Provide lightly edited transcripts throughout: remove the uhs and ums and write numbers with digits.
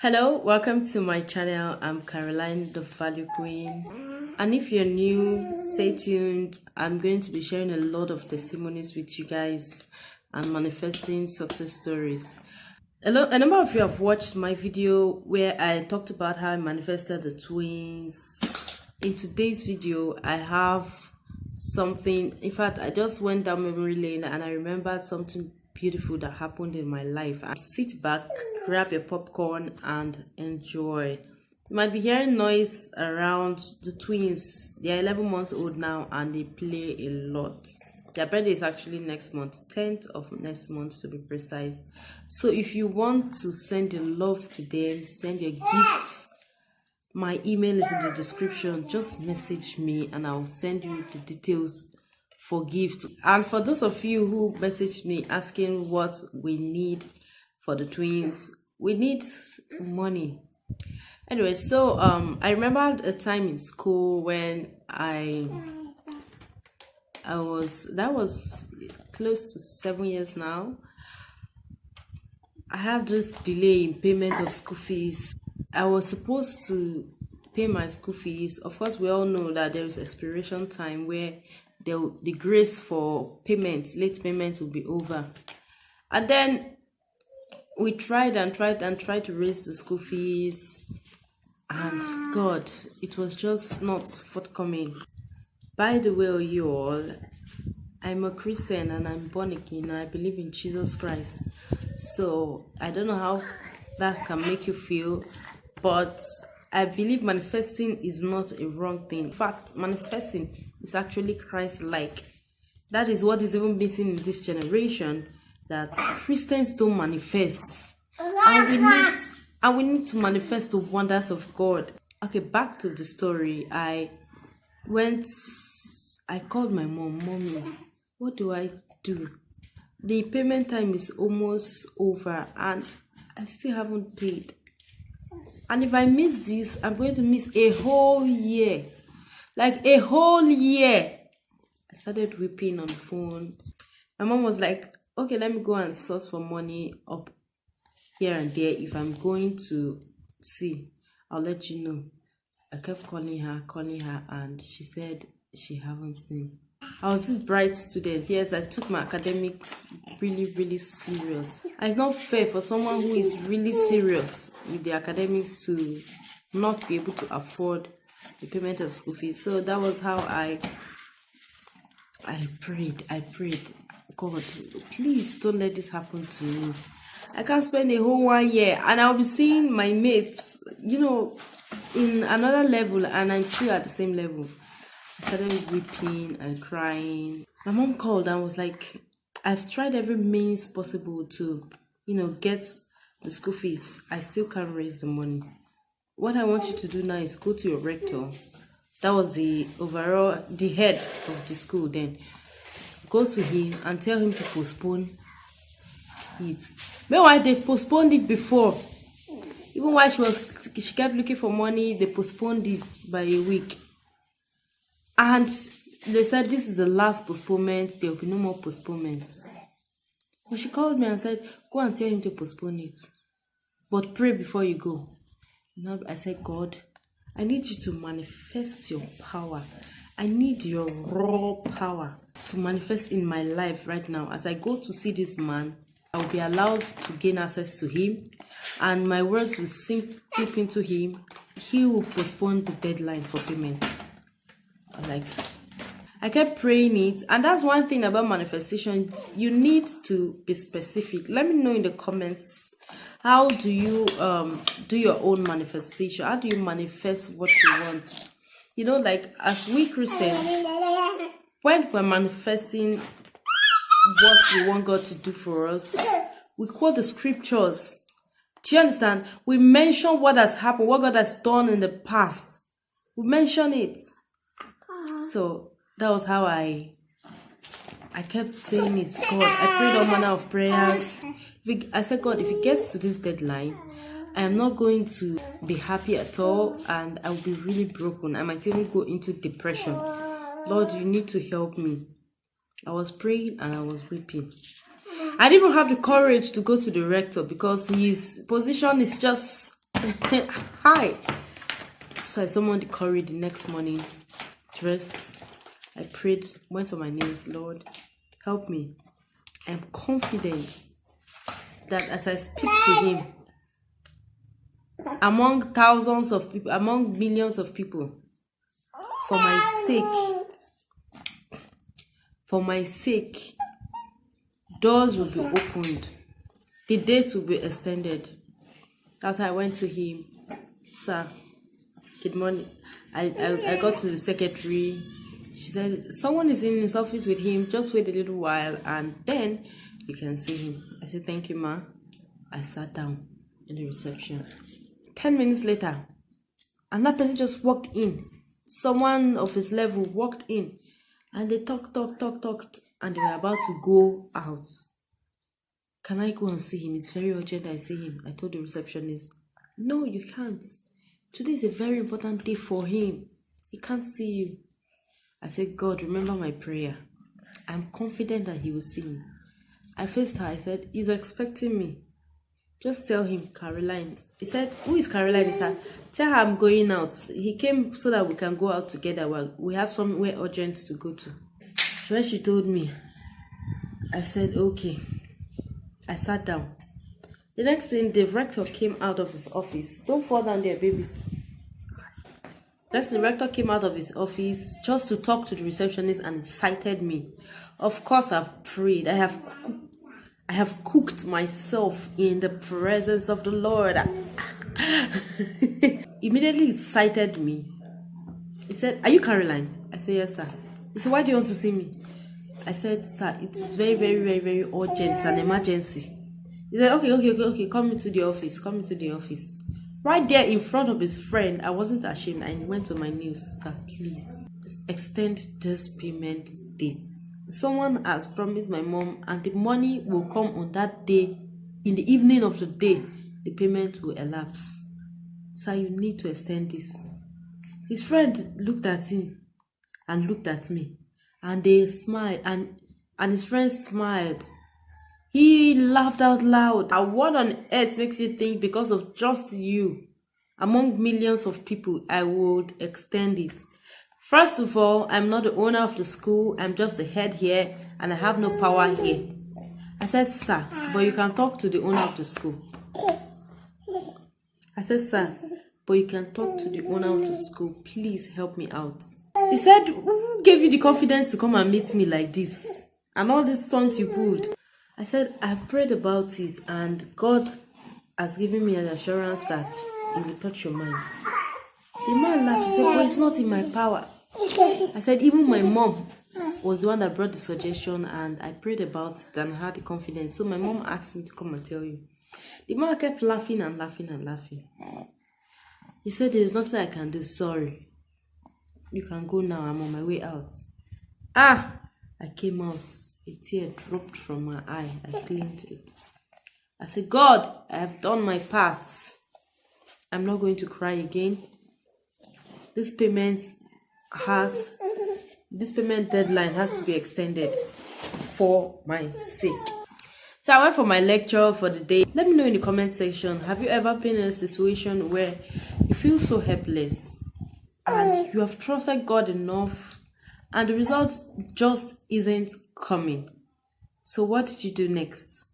Hello, welcome to my channel. I'm Caroline, the Value Queen. And if you're new, stay tuned. I'm going to be sharing a lot of testimonies with you guys and manifesting success stories. A number of you have watched my video where I talked about how I manifested the twins. In today's video, I have something. In fact, I just went down memory lane and I remembered something beautiful that happened in my life. Sit back, grab your popcorn and enjoy. You might be hearing noise around the twins. They are 11 months old now and they play a lot. Their birthday is actually next month, 10th of next month to be precise. So if you want to send your love to them, send your gifts, my email is in the description. Just message me and I'll send you the details for gifts. And for those of you who messaged me asking what we need for the twins, we need money. Anyway, so I remember a time in school when that was close to 7 years now. I have this delay in payment of school fees. I was supposed to pay my school fees. Of course, we all know that there is expiration time where the grace for payment, late payments, will be over. And then we tried to raise the school fees, and God, it was just not forthcoming. By the way, you all, I'm a Christian and I'm born again and I believe in Jesus Christ. So I don't know how that can make you feel, but I believe manifesting is not a wrong thing. In fact, manifesting is actually Christ-like. That is what is even missing in this generation, that Christians don't manifest. And we need to manifest the wonders of God. Okay, back to the story. I called my mom. Mommy, what do I do? The payment time is almost over and I still haven't paid. And if I miss this, I'm going to miss a whole year. Like a whole year. I started weeping on the phone. My mom was like, okay, let me go and source for money up here and there. If I'm going to see, I'll let you know. I kept calling her, and she said she haven't seen. I was this bright student. Yes, I took my academics really, really serious. And it's not fair for someone who is really serious with the academics to not be able to afford the payment of school fees. So that was how I prayed. God, please don't let this happen to me. I can't spend a whole 1 year and I'll be seeing my mates, in another level, and I'm still at the same level. I started weeping and crying. My mom called and was like, I've tried every means possible to, get the school fees. I still can't raise the money. What I want you to do now is go to your rector. That was the head of the school then. Go to him and tell him to postpone it. Meanwhile, they've postponed it before. Even while she kept looking for money, they postponed it by a week. And they said this is the last postponement, there will be no more postponement. But she called me and said, go and tell him to postpone it. But pray before you go. I said, God, I need you to manifest your power. I need your raw power to manifest in my life right now. As I go to see this man, I will be allowed to gain access to him. And my words will sink deep into him. He will postpone the deadline for payment. I kept praying it, and that's one thing about manifestation. You need to be specific. Let me know in the comments, how do you do your own manifestation? How do you manifest what you want? As we Christians, when we're manifesting what we want God to do for us, we quote the scriptures. Do you understand? We mention what has happened, what God has done in the past. We mention it. So that was how I kept saying it. God, I prayed all manner of prayers. I said, God, if it gets to this deadline, I am not going to be happy at all, and I will be really broken. I might even go into depression. Lord, you need to help me. I was praying and I was weeping. I didn't even have the courage to go to the rector because his position is just Hi. So I summoned the courage the next morning, dressed, I prayed, went on my knees. Lord, help me. I'm confident that as I speak to him, among thousands of people, among millions of people, for my sake, doors will be opened. The date will be extended. As I went to him, sir, good morning. I got to the secretary. She said, someone is in his office with him. Just wait a little while and then you can see him. I said, thank you, ma. I sat down in the reception. 10 minutes later, another person just walked in. Someone of his level walked in. And they talked. And they were about to go out. Can I go and see him? It's very urgent I see him. I told the receptionist, no, you can't. Today is a very important day for him. He can't see you. I said, God, remember my prayer. I'm confident that he will see me. I faced her. I said, he's expecting me. Just tell him, Caroline. He said, who is Caroline? He said, tell her I'm going out. He came so that we can go out together. We have somewhere urgent to go to. So when she told me, I said, okay. I sat down. The next thing, the rector came out of his office. Don't fall down there, baby. The rector came out of his office just to talk to the receptionist and cited me. Of course, I've prayed. I have cooked myself in the presence of the Lord. Immediately, he cited me. He said, are you Caroline? I said, yes, sir. He said, why do you want to see me? I said, sir, it's very, very, very, very urgent. It's an emergency. He said, okay. Come into the office. Right there in front of his friend, I wasn't ashamed. I went to my knees. Sir, please extend this payment date. Someone has promised my mom, and the money will come on that day. In the evening of the day, the payment will elapse. Sir, you need to extend this. His friend looked at him and looked at me, and they smiled, and his friend smiled. He laughed out loud. And what on earth makes you think because of just you, among millions of people, I would extend it? First of all, I'm not the owner of the school. I'm just the head here, and I have no power here. I said, sir, but you can talk to the owner of the school. I said, sir, but you can talk to the owner of the school. Please help me out. He said, who gave you the confidence to come and meet me like this? And all these stunts you pulled. I said, I've prayed about it, and God has given me an assurance that He will touch your mind. The man laughed. He said, well, it's not in my power. I said, even my mom was the one that brought the suggestion, and I prayed about it and had the confidence. So my mom asked me to come and tell you. The man kept laughing and laughing. He said, there is nothing I can do. Sorry. You can go now. I'm on my way out. I came out. A tear dropped from my eye. I cleaned it. I said, God, I have done my part. I'm not going to cry again. This payment deadline has to be extended for my sake. So I went for my lecture for the day. Let me know in the comment section, have you ever been in a situation where you feel so helpless and you have trusted God enough and the result just isn't coming? So what did you do next?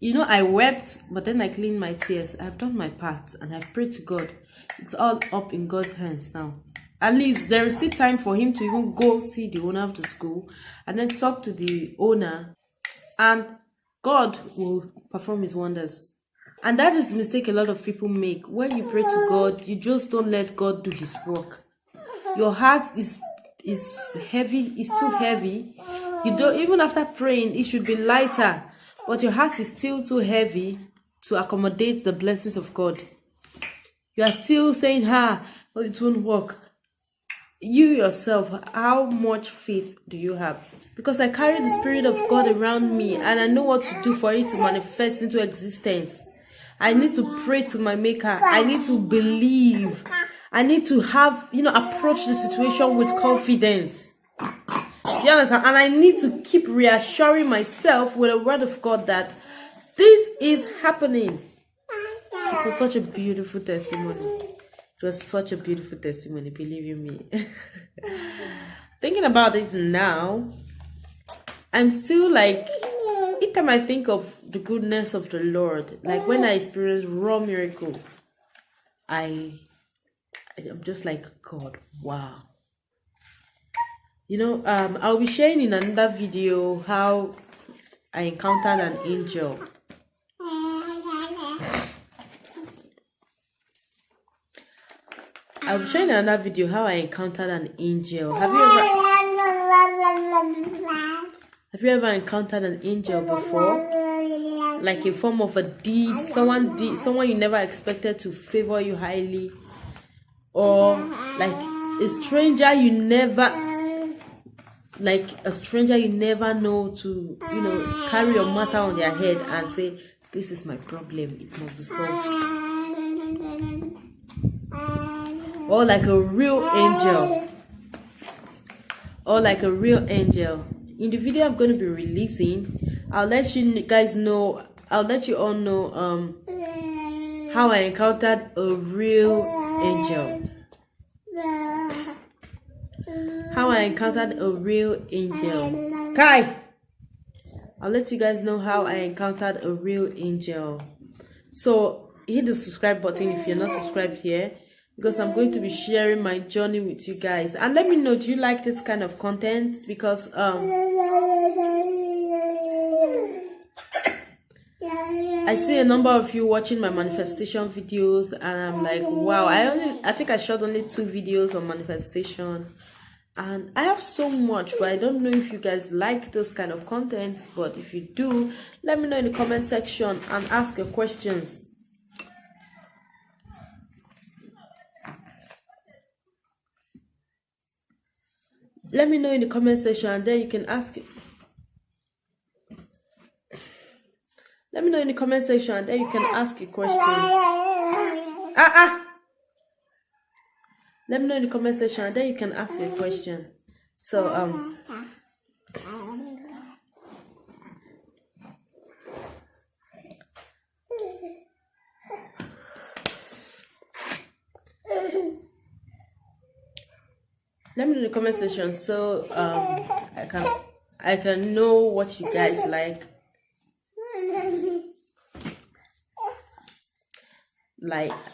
You know, I wept, but then I cleaned my tears. I've done my part and I've prayed to God. It's all up in God's hands now. At least there is still time for him to even go see the owner of the school and then talk to the owner, and God will perform his wonders. And that is the mistake a lot of people make. When you pray to God, you just don't let God do his work. Your heart is heavy, it's too heavy. You don't, even after praying, it should be lighter, but your heart is still too heavy to accommodate the blessings of God. You are still saying, oh, it won't work. You yourself, how much faith do you have? Because I carry the Spirit of God around me and I know what to do for it to manifest into existence. I need to pray to my Maker. I need to believe. I need to have, approach the situation with confidence. You understand? And I need to keep reassuring myself with the word of God that this is happening. It was such a beautiful testimony. It was such a beautiful testimony, believe you me. Thinking about it now, I'm still like, each time I think of the goodness of the Lord, like when I experience raw miracles, I'm just like, God, wow. You know, I'll be sharing in another video how I encountered an angel. I'll be sharing in another video how I encountered an angel. Have you ever encountered an angel before? Like a form of a deed, someone you never expected to favor you highly, or like a stranger you never know to, you know, carry your matter on their head and say, this is my problem, it must be solved. Or like a real angel. In the video I'm going to be releasing, I'll let you guys know, I'll let you all know how I encountered a real angel. Kai! I'll let you guys know how I encountered a real angel. So hit the subscribe button if you're not subscribed here, because I'm going to be sharing my journey with you guys. And let me know, do you like this kind of content? Because I see a number of you watching my manifestation videos, and I'm like, wow, I think I shot only 2 videos on manifestation, and I have so much, but I don't know if you guys like those kind of contents. But if you do, let me know in the comment section and ask your questions. Let me know in the comment section, and then you can ask it. Let me know in the comment section, and then you can ask a question. Let me know in the comment section, and then you can ask a question. So let me know in the comment section, so I can know what you guys like.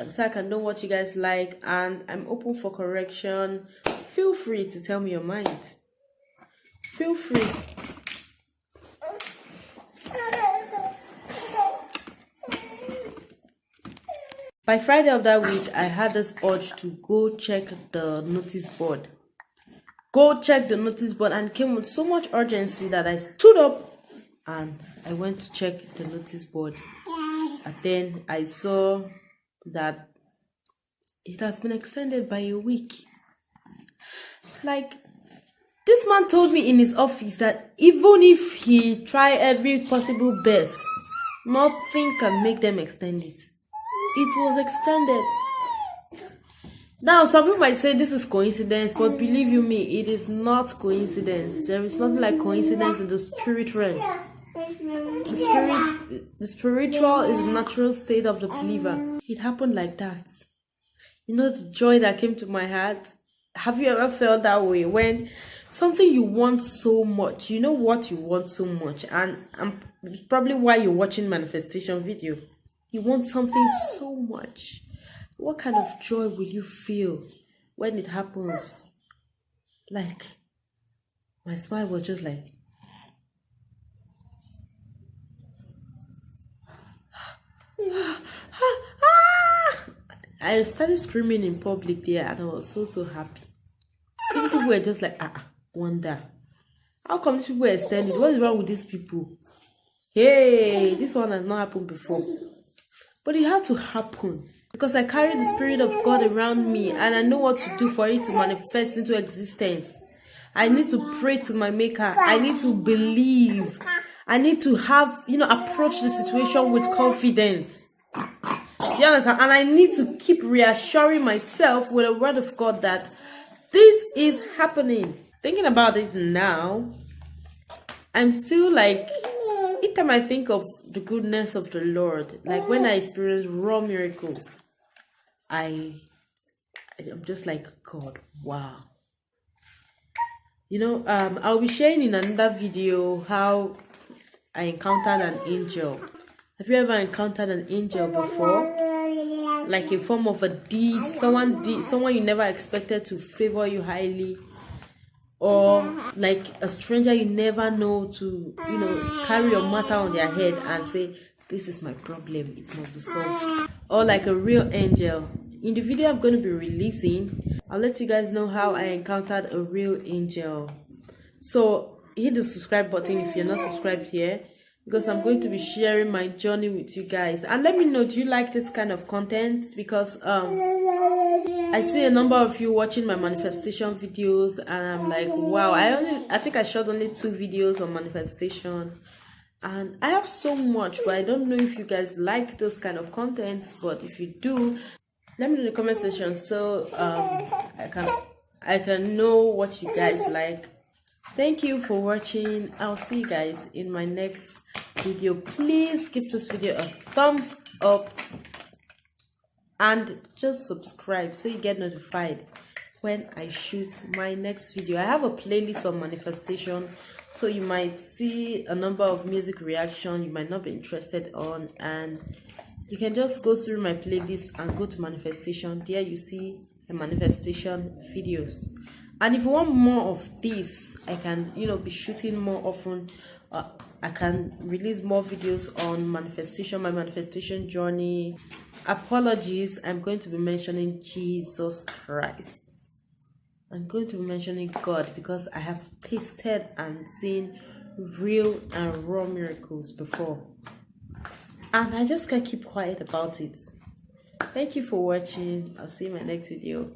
So I can know what you guys like, and I'm open for correction. Feel free to tell me your mind. Feel free. By Friday of that week, I had this urge to go check the notice board. And came with so much urgency that I stood up and I went to check the notice board. And then I saw that it has been extended by a week. Like, this man told me in his office that even if he try every possible best, nothing can make them extend it. It was extended. Now, some people might say this is coincidence, but believe you me, it is not coincidence. There is nothing like coincidence in the spirit realm. The spiritual is the natural state of the believer. It happened like that. You know the joy that came to my heart? Have you ever felt that way? When something you want so much, you know what you want so much, and it's probably why you're watching manifestation video. You want something so much. What kind of joy will you feel when it happens? Like, my smile was just like, I started screaming in public there, and I was so happy. People were just like, wonder, how come these people are extended? What is wrong with these people? Hey, this one has not happened before. But it had to happen, because I carry the Spirit of God around me, and I know what to do for it to manifest into existence. I need to pray to my Maker. I need to believe. I need to have, approach the situation with confidence. You understand? And I need to keep reassuring myself with the word of God that this is happening. Thinking about it now, I'm still like, each anytime I think of the goodness of the Lord, like when I experience raw miracles, I'm just like, God, wow. You know, I'll be sharing in another video how I encountered an angel. Have you ever encountered an angel before? Like a form of a deed, someone you never expected to favor you highly, or like a stranger you never know to, you know, carry your matter on their head and say, this is my problem, it must be solved. Or like a real angel. In the video I'm going to be releasing, I'll let you guys know how I encountered a real angel. So hit the subscribe button if you're not subscribed here, because I'm going to be sharing my journey with you guys. And let me know, do you like this kind of content? Because I see a number of you watching my manifestation videos, and I'm like, wow, I think I shot only 2 videos on manifestation, and I have so much, but I don't know if you guys like those kind of contents. But if you do, let me know in the comment section, so I can know what you guys like. Thank you for watching. I'll see you guys in my next video. Please give this video a thumbs up and just subscribe so you get notified when I shoot my next video. I have a playlist on manifestation, so you might see a number of music reaction you might not be interested on, and you can just go through my playlist and go to manifestation. There you see the manifestation videos. And if you want more of this, I can, you know, be shooting more often. I can release more videos on manifestation, my manifestation journey. Apologies, I'm going to be mentioning Jesus Christ. I'm going to be mentioning God, because I have tasted and seen real and raw miracles before, and I just can't keep quiet about it. Thank you for watching. I'll see you in my next video.